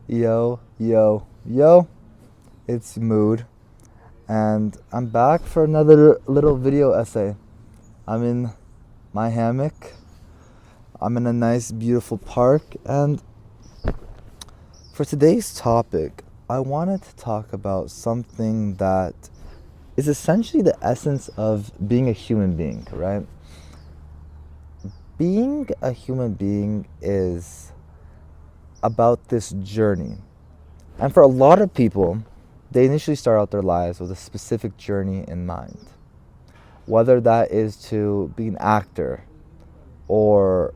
Yo, yo, yo, it's Mood, and I'm back for another little video essay. I'm in my hammock, I'm in a nice, beautiful park, and for today's topic, I wanted to talk about something that is essentially the essence of being a human being, right? Being a human being is about this journey. And for a lot of people, they initially start out their lives with a specific journey in mind. Whether that is to be an actor, or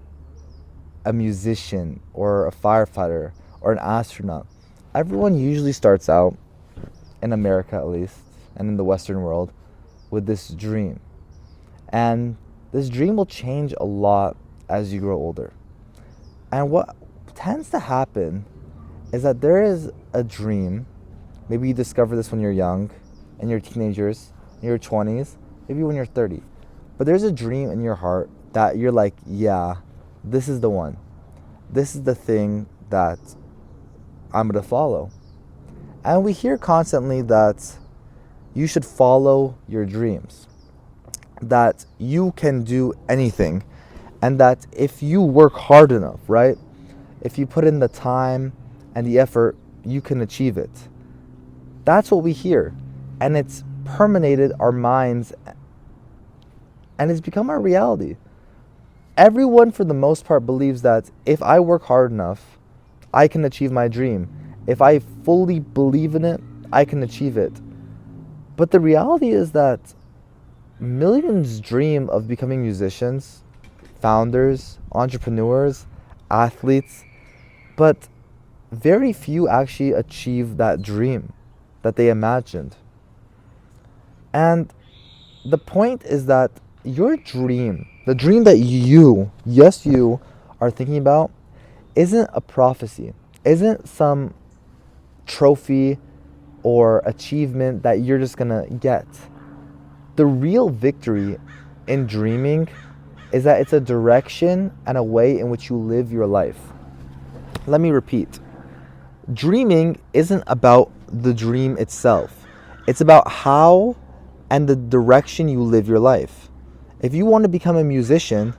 a musician, or a firefighter, or an astronaut. Everyone usually starts out, in America at least, and in the Western world, with this dream. And this dream will change a lot as you grow older. And what tends to happen is that there is a dream. Maybe you discover this when you're young, in your teenagers, in your 20s, maybe when you're 30. But there's a dream in your heart that you're like, yeah, this is the one. This is the thing that I'm going to follow. And we hear constantly that you should follow your dreams, that you can do anything, and that if you work hard enough, right? If you put in the time and the effort, you can achieve it. That's what we hear. And it's permeated our minds and it's become our reality. Everyone, for the most part, believes that if I work hard enough, I can achieve my dream. If I fully believe in it, I can achieve it. But the reality is that millions dream of becoming musicians, founders, entrepreneurs, athletes, but very few actually achieve that dream that they imagined. And the point is that your dream, the dream that you are thinking about, isn't a prophecy, isn't some trophy or achievement that you're just gonna get. The real victory in dreaming is that it's a direction and a way in which you live your life. Let me repeat. Dreaming isn't about the dream itself. It's about how and the direction you live your life. If you want to become a musician,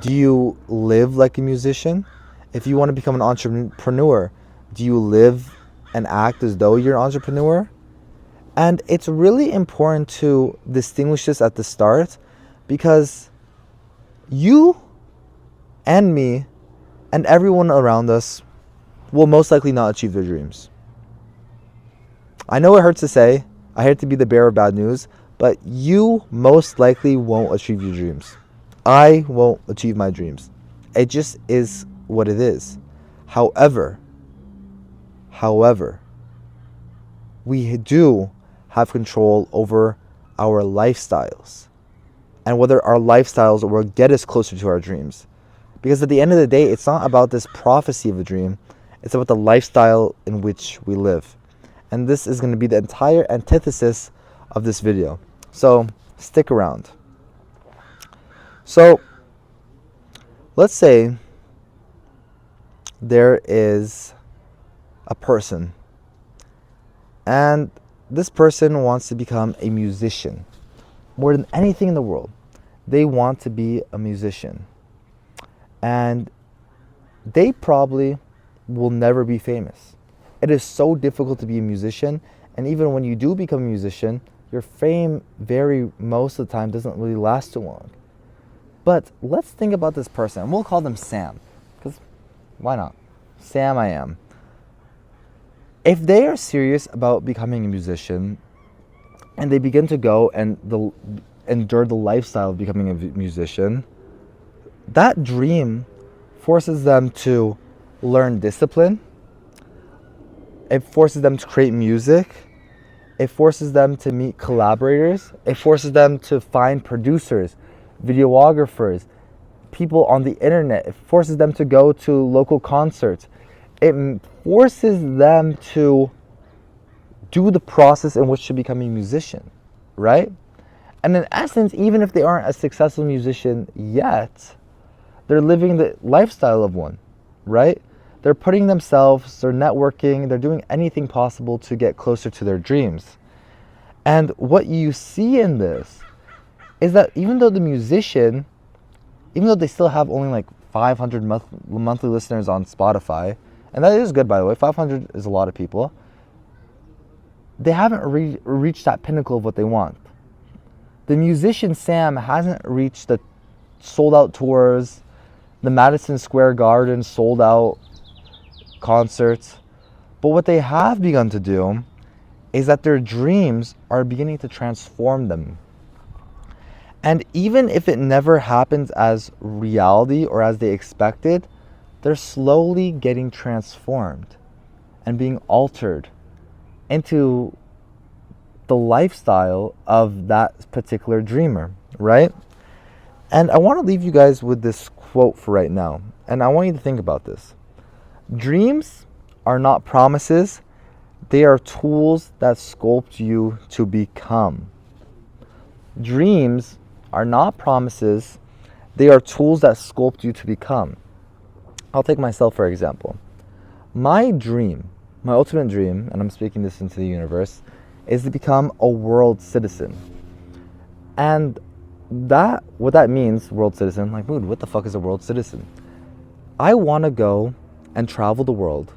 do you live like a musician? If you want to become an entrepreneur, do you live and act as though you're an entrepreneur? And it's really important to distinguish this at the start, because you and me and everyone around us will most likely not achieve their dreams. I know it hurts to say, I hate to be the bearer of bad news, but you most likely won't achieve your dreams. I won't achieve my dreams. It just is what it is. However, we do have control over our lifestyles and whether our lifestyles will get us closer to our dreams. Because at the end of the day, it's not about this prophecy of a dream. It's about the lifestyle in which we live. And this is going to be the entire antithesis of this video. So stick around. So let's say there is a person, and this person wants to become a musician. More than anything in the world, they want to be a musician. And they probably will never be famous. It is so difficult to be a musician, and even when you do become a musician, your fame most of the time doesn't really last too long. But let's think about this person, and we'll call them Sam, because why not? Sam I am. If they are serious about becoming a musician, and they begin to go and endure the lifestyle of becoming a musician, that dream forces them to learn discipline. It forces them to create music. It forces them to meet collaborators. It forces them to find producers, videographers, people on the internet. It forces them to go to local concerts. It forces them to do the process in which to become a musician, right? And in essence, even if they aren't a successful musician yet, they're living the lifestyle of one, right? They're putting themselves, they're networking, they're doing anything possible to get closer to their dreams. And what you see in this is that even though the musician, even though they still have only like 500 monthly listeners on Spotify, and that is good, by the way, 500 is a lot of people, they haven't reached that pinnacle of what they want. The musician Sam hasn't reached the sold out tours, the Madison Square Garden sold out concerts. But what they have begun to do is that their dreams are beginning to transform them. And even if it never happens as reality or as they expected, they're slowly getting transformed and being altered into the lifestyle of that particular dreamer, right? And I want to leave you guys with this quote for right now. And I want you to think about this. Dreams are not promises. They are tools that sculpt you to become. Dreams are not promises. They are tools that sculpt you to become. I'll take myself for example. My dream, my ultimate dream, and I'm speaking this into the universe, is to become a world citizen. And what that means, world citizen, like, dude, what the fuck is a world citizen? I want to go and travel the world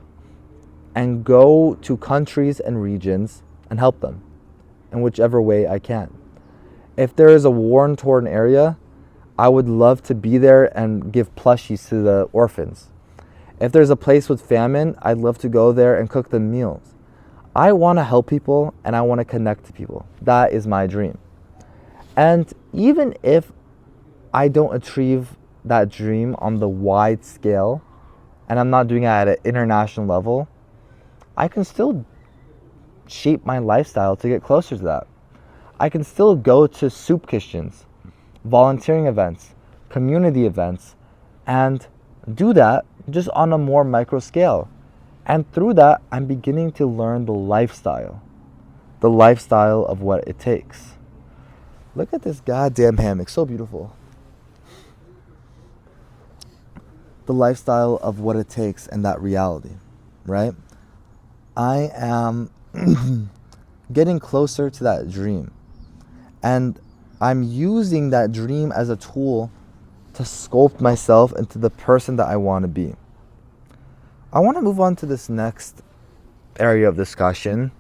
and go to countries and regions and help them in whichever way I can. If there is a war-torn area, I would love to be there and give plushies to the orphans. If there's a place with famine, I'd love to go there and cook them meals. I want to help people and I want to connect to people. That is my dream. And even if I don't achieve that dream on the wide scale, and I'm not doing it at an international level, I can still shape my lifestyle to get closer to that. I can still go to soup kitchens, volunteering events, community events, and do that just on a more micro scale. And through that, I'm beginning to learn the lifestyle of what it takes. Look at this goddamn hammock, so beautiful. The lifestyle of what it takes and that reality, right? I am getting closer to that dream. And I'm using that dream as a tool to sculpt myself into the person that I want to be. I want to move on to this next area of discussion,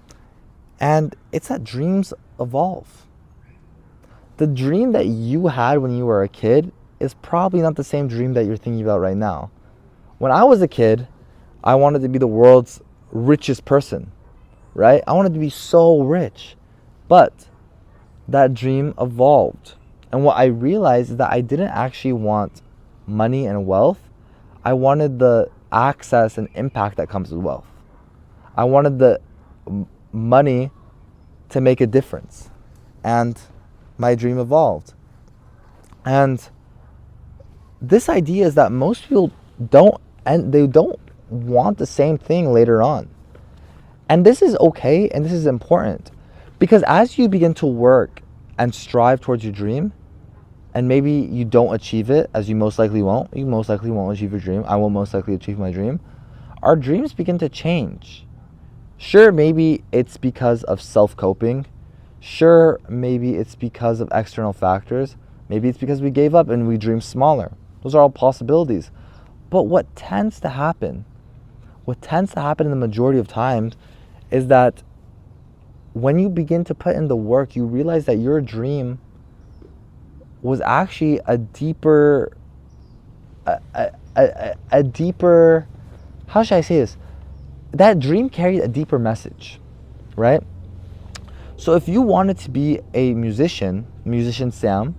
and it's that dreams evolve. The dream that you had when you were a kid is probably not the same dream that you're thinking about right now. When I was a kid, I wanted to be the world's richest person, right? I wanted to be so rich. But that dream evolved. And what I realized is that I didn't actually want money and wealth. I wanted the access and impact that comes with wealth. I wanted the money to make a difference. And my dream evolved. And this idea is that most people don't want the same thing later on. And this is okay and this is important, because as you begin to work and strive towards your dream, and maybe you don't achieve it, as you most likely won't achieve your dream. I will most likely achieve my dream. Our dreams begin to change. Sure, maybe it's because of self-coping. Sure, maybe it's because of external factors. Maybe it's because we gave up and we dream smaller. Those are all possibilities. But what tends to happen in the majority of times is that when you begin to put in the work, you realize that your dream was actually a deeper, how should I say this? That dream carried a deeper message, right? So if you wanted to be a musician Sam,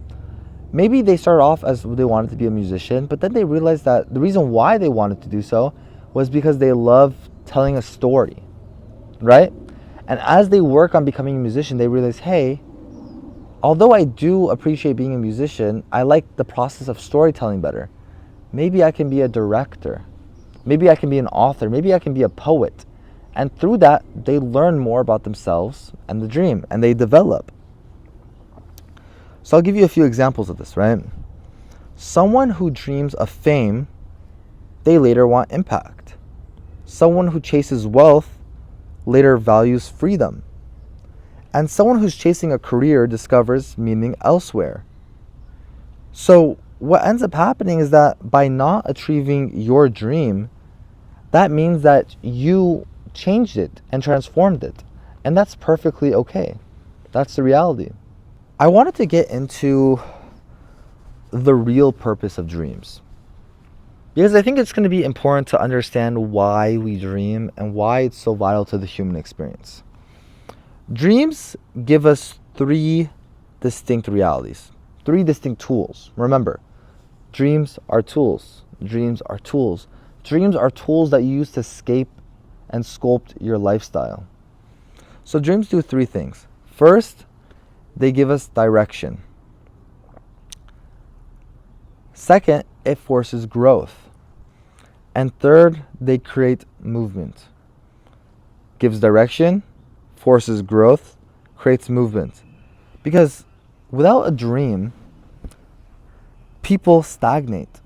maybe they started off as they wanted to be a musician, but then they realized that the reason why they wanted to do so was because they love telling a story, right? And as they work on becoming a musician, they realize, hey, although I do appreciate being a musician, I like the process of storytelling better. Maybe I can be a director. Maybe I can be an author. Maybe I can be a poet. And through that, they learn more about themselves and the dream, and they develop. So I'll give you a few examples of this, right? Someone who dreams of fame, they later want impact. Someone who chases wealth later values freedom. And someone who's chasing a career discovers meaning elsewhere. So what ends up happening is that by not achieving your dream, that means that you changed it and transformed it. And that's perfectly okay. That's the reality. I wanted to get into the real purpose of dreams, because I think it's going to be important to understand why we dream and why it's so vital to the human experience. Dreams give us three distinct realities, three distinct tools. Remember, dreams are tools. Dreams are tools. Dreams are tools that you use to escape and sculpt your lifestyle. So dreams do three things. First, they give us direction. Second, it forces growth. And third, they create movement. Gives direction, forces growth, creates movement. Because without a dream, people stagnate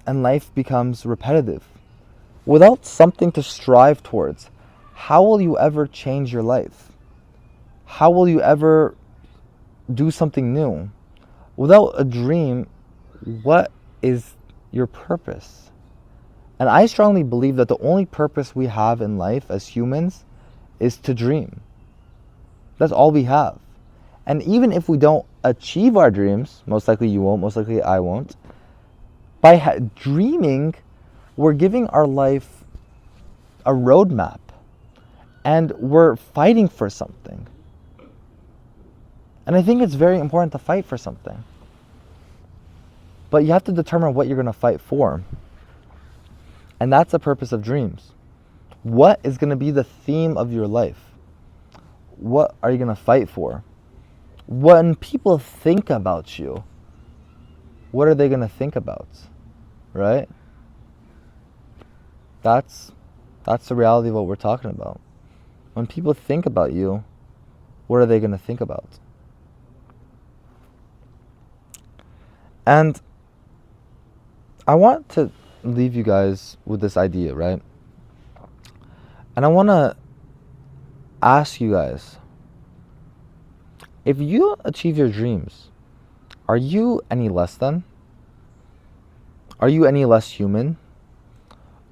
and life becomes repetitive. Without something to strive towards, how will you ever change your life? How will you ever do something new? Without a dream, what is your purpose? And I strongly believe that the only purpose we have in life as humans is to dream. That's all we have. And even if we don't achieve our dreams, most likely you won't, most likely I won't, by dreaming, we're giving our life a roadmap and we're fighting for something. And I think it's very important to fight for something. But you have to determine what you're going to fight for. And that's the purpose of dreams. What is going to be the theme of your life? What are you going to fight for? When people think about you, what are they going to think about? Right? That's the reality of what we're talking about. When people think about you, what are they going to think about? And I want to leave you guys with this idea, right? And I want to ask you guys, if you achieve your dreams, are you any less than? Are you any less human?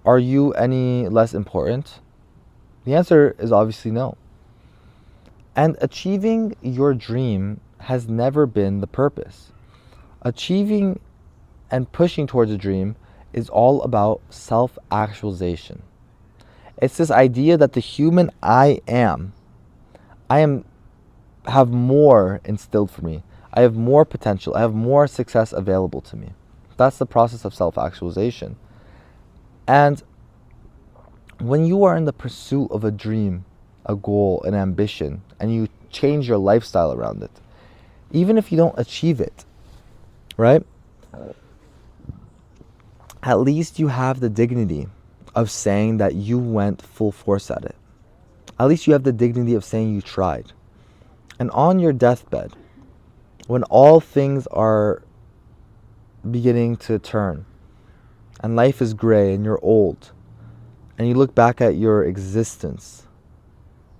Are you any less important? The answer is obviously no. And achieving your dream has never been the purpose. Achieving and pushing towards a dream is all about self-actualization. It's this idea that the human I am have more instilled for me. I have more potential. I have more success available to me. That's the process of self-actualization. And when you are in the pursuit of a dream, a goal, an ambition, and you change your lifestyle around it, even if you don't achieve it, right? At least you have the dignity of saying that you went full force at it. At least you have the dignity of saying you tried. And on your deathbed, when all things are beginning to turn, and life is gray and you're old, and you look back at your existence,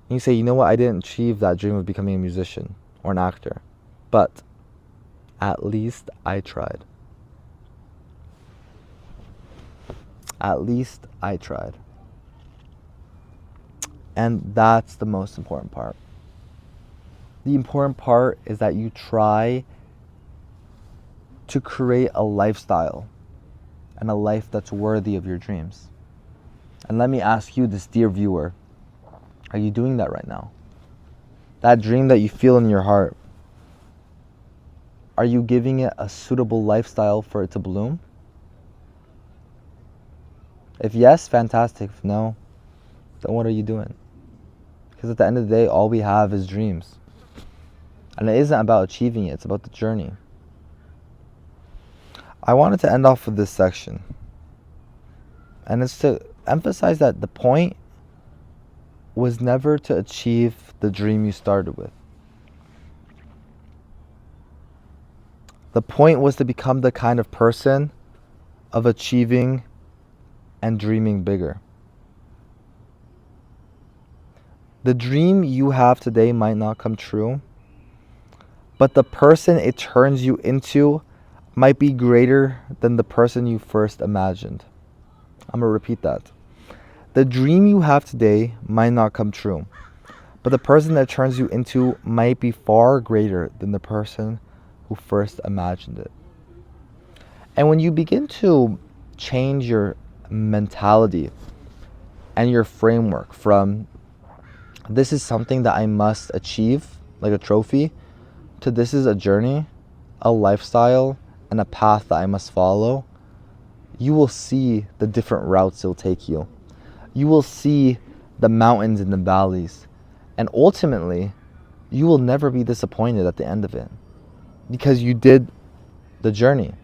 and you say, you know what, I didn't achieve that dream of becoming a musician or an actor, but at least I tried. At least I tried. And that's the most important part. The important part is that you try to create a lifestyle and a life that's worthy of your dreams. And let me ask you this, dear viewer, are you doing that right now? That dream that you feel in your heart, are you giving it a suitable lifestyle for it to bloom? If yes, fantastic. If no, then what are you doing? Because at the end of the day, all we have is dreams. And it isn't about achieving it, it's about the journey. I wanted to end off with this section. And it's to emphasize that the point was never to achieve the dream you started with. The point was to become the kind of person of achieving and dreaming bigger. The dream you have today might not come true, but the person it turns you into might be greater than the person you first imagined. I'm going to repeat that. The dream you have today might not come true, but the person that turns you into might be far greater than the person who first imagined it. And when you begin to change your mentality and your framework from this is something that I must achieve, like a trophy, to this is a journey, a lifestyle, and a path that I must follow, you will see the different routes it'll take you. You will see the mountains and the valleys. And ultimately, you will never be disappointed at the end of it because you did the journey.